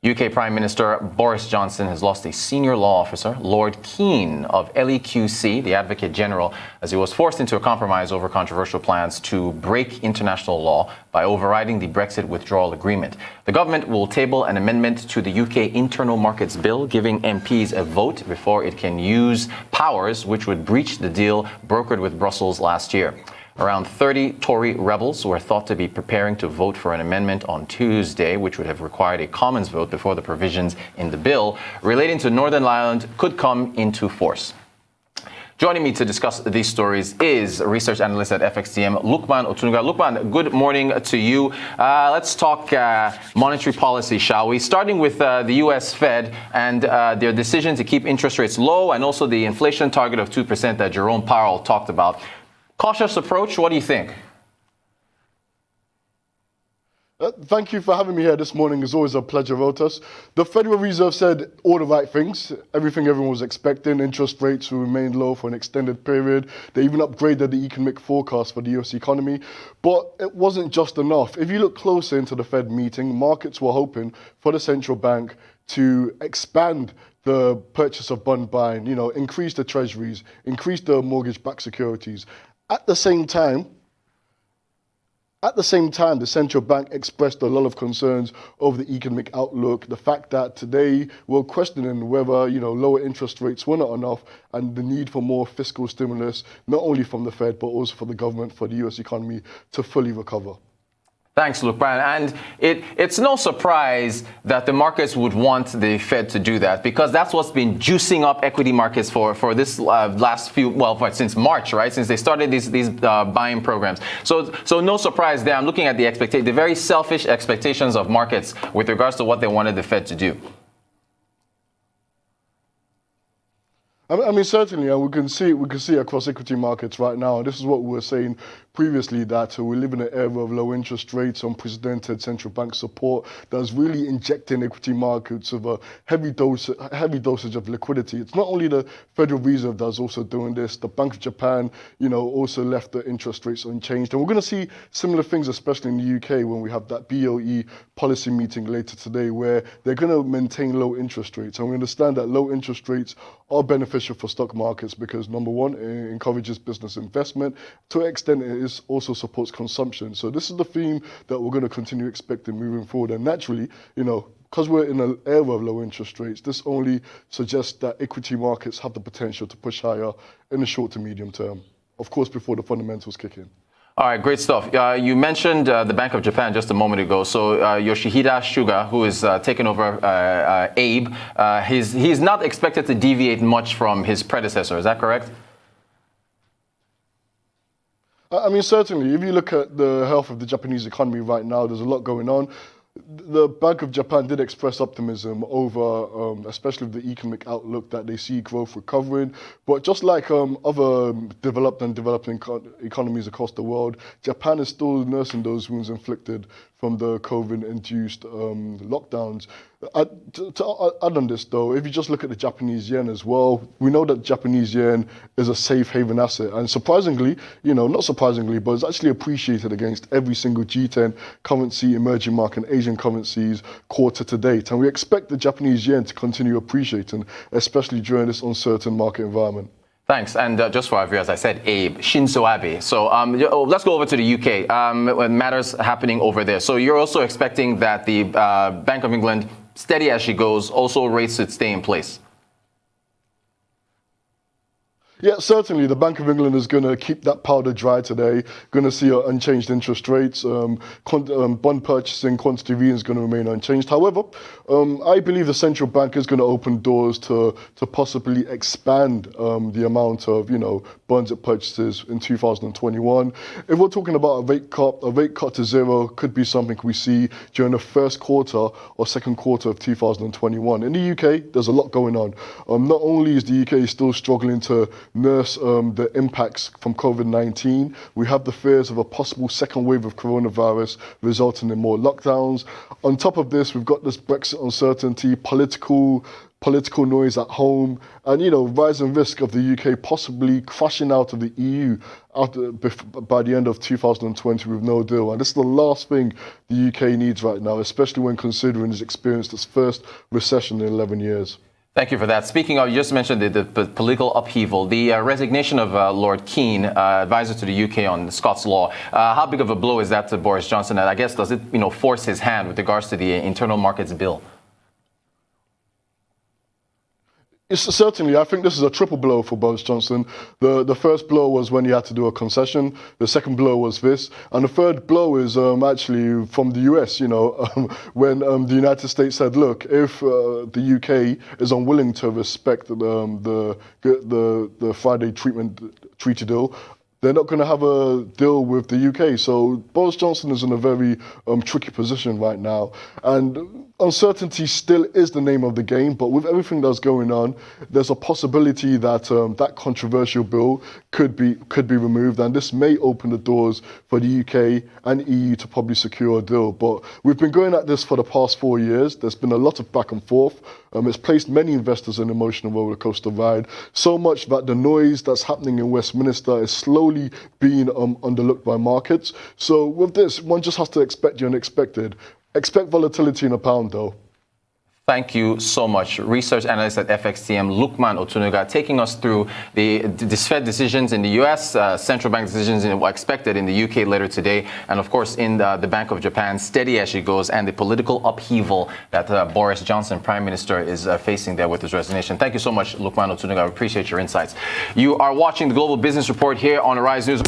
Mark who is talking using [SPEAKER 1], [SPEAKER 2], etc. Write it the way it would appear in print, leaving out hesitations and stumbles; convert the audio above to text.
[SPEAKER 1] UK Prime Minister Boris Johnson has lost a senior law officer, Lord Keane of LEQC, the Advocate General, as he was forced into a compromise over controversial plans to break international law by overriding the Brexit withdrawal agreement. The government will table an amendment to the UK Internal Markets Bill, giving MPs a vote before it can use powers which would breach the deal brokered with Brussels last year. Around 30 Tory rebels were thought to be preparing to vote for an amendment on Tuesday, which would have required a Commons vote before the provisions in the bill relating to Northern Ireland could come into force. Joining me to discuss these stories is research analyst at FXTM, LUKMAN OTUNUGA. LUKMAN, good morning to you. Let's talk monetary policy, shall we? Starting with the U.S. Fed and their decision to keep interest rates low and also the inflation target of 2% that Jerome Powell talked about. Cautious approach, what do you think?
[SPEAKER 2] Thank you for having me here this morning. It's always a pleasure, Rotas. The Federal Reserve said all the right things, everything everyone was expecting. Interest rates will remain low for an extended period. They even upgraded the economic forecast for the US economy. But it wasn't just enough. If you look closer into the Fed meeting, markets were hoping for the central bank to expand the purchase of bond buying, increase the treasuries, increase the mortgage-backed securities. At the same time, the central bank expressed a lot of concerns over the economic outlook, the fact that today we're questioning whether, lower interest rates were not enough and the need for more fiscal stimulus, not only from the Fed, but also for the government, for the US economy to fully recover.
[SPEAKER 1] Thanks, LUKMAN. And it's no surprise that the markets would want the Fed to do that, because that's what's been juicing up equity markets for this last few, since March, right? Since they started these buying programs. So no surprise there. I'm looking at the very selfish expectations of markets with regards to what they wanted the Fed to do.
[SPEAKER 2] I mean, certainly, and we can see across equity markets right now. And this is what we were saying previously, that we live in an era of low interest rates, unprecedented central bank support that's really injecting equity markets with a heavy dosage of liquidity. It's not only the Federal Reserve that's also doing this. The Bank of Japan, also left the interest rates unchanged. And we're going to see similar things, especially in the UK, when we have that BOE policy meeting later today, where they're going to maintain low interest rates. And we understand that low interest rates are beneficial for stock markets because, number one, it encourages business investment. To an extent, it also supports consumption. So this is the theme that we're going to continue expecting moving forward. And naturally, because we're in an era of low interest rates, this only suggests that equity markets have the potential to push higher in the short to medium term, of course, before the fundamentals kick in.
[SPEAKER 1] All right, great stuff. You mentioned the Bank of Japan just a moment ago. So Yoshihide Suga, who is taking over Abe, he's not expected to deviate much from his predecessor. Is that correct?
[SPEAKER 2] I mean, certainly, if you look at the health of the Japanese economy right now, there's a lot going on. The Bank of Japan did express optimism over, especially the economic outlook, that they see growth recovering. But just like other developed and developing economies across the world, Japan is still nursing those wounds inflicted from the COVID-induced lockdowns. To add on this, though, if you just look at the Japanese yen as well, we know that Japanese yen is a safe haven asset. And surprisingly, not surprisingly, but it's actually appreciated against every single G10 currency, emerging market, and Asian currencies quarter to date. And we expect the Japanese yen to continue appreciating, especially during this uncertain market environment.
[SPEAKER 1] Thanks. And just for our viewers, I said Abe, Shinzo Abe. So let's go over to the UK, when matters happening over there. So you're also expecting that the Bank of England, steady as she goes, also rates should stay in place?
[SPEAKER 2] Yeah, certainly. The Bank of England is going to keep that powder dry today. Going to see unchanged interest rates. Bond purchasing quantity V is going to remain unchanged. However, I believe the central bank is going to open doors to possibly expand the amount of bonds it purchases in 2021. If we're talking about a rate cut to zero could be something we see during the first quarter or second quarter of 2021. In the UK, there's a lot going on. Not only is the UK still struggling to nurse the impacts from COVID-19. We have the fears of a possible second wave of coronavirus resulting in more lockdowns. On top of this, we've got this Brexit uncertainty, political political noise at home, and rising risk of the UK possibly crashing out of the EU by the end of 2020 with no deal. And this is the last thing the UK needs right now, especially when considering it's experienced its first recession in 11 years.
[SPEAKER 1] Thank you for that. Speaking of, you just mentioned the political upheaval, the resignation of Lord Keane, advisor to the UK on Scots law. How big of a blow is that to Boris Johnson? And I guess, does it force his hand with regards to the internal markets bill?
[SPEAKER 2] Certainly, I think this is a triple blow for Boris Johnson. The first blow was when he had to do a concession. The second blow was this. And the third blow is actually from the US, when the United States said, look, if the UK is unwilling to respect the Friday treaty deal, they're not going to have a deal with the UK. So Boris Johnson is in a very tricky position right now. And uncertainty still is the name of the game, but with everything that's going on, there's a possibility that that controversial bill could be removed, and this may open the doors for the UK and EU to probably secure a deal. But we've been going at this for the past 4 years. There's been a lot of back and forth. It's placed many investors in an emotional roller coaster ride, so much that the noise that's happening in Westminster is slowly being underlooked by markets. So with this, one just has to expect the unexpected. Expect volatility in a pound, though.
[SPEAKER 1] Thank you so much. Research analyst at FXTM, LUKMAN OTUNUGA, taking us through the Fed decisions in the US, central bank decisions expected in the UK later today, and of course in the Bank of Japan, steady as she goes, and the political upheaval that Boris Johnson, Prime Minister, is facing there with his resignation. Thank you so much, LUKMAN OTUNUGA. I appreciate your insights. You are watching the Global Business Report here on Arise News.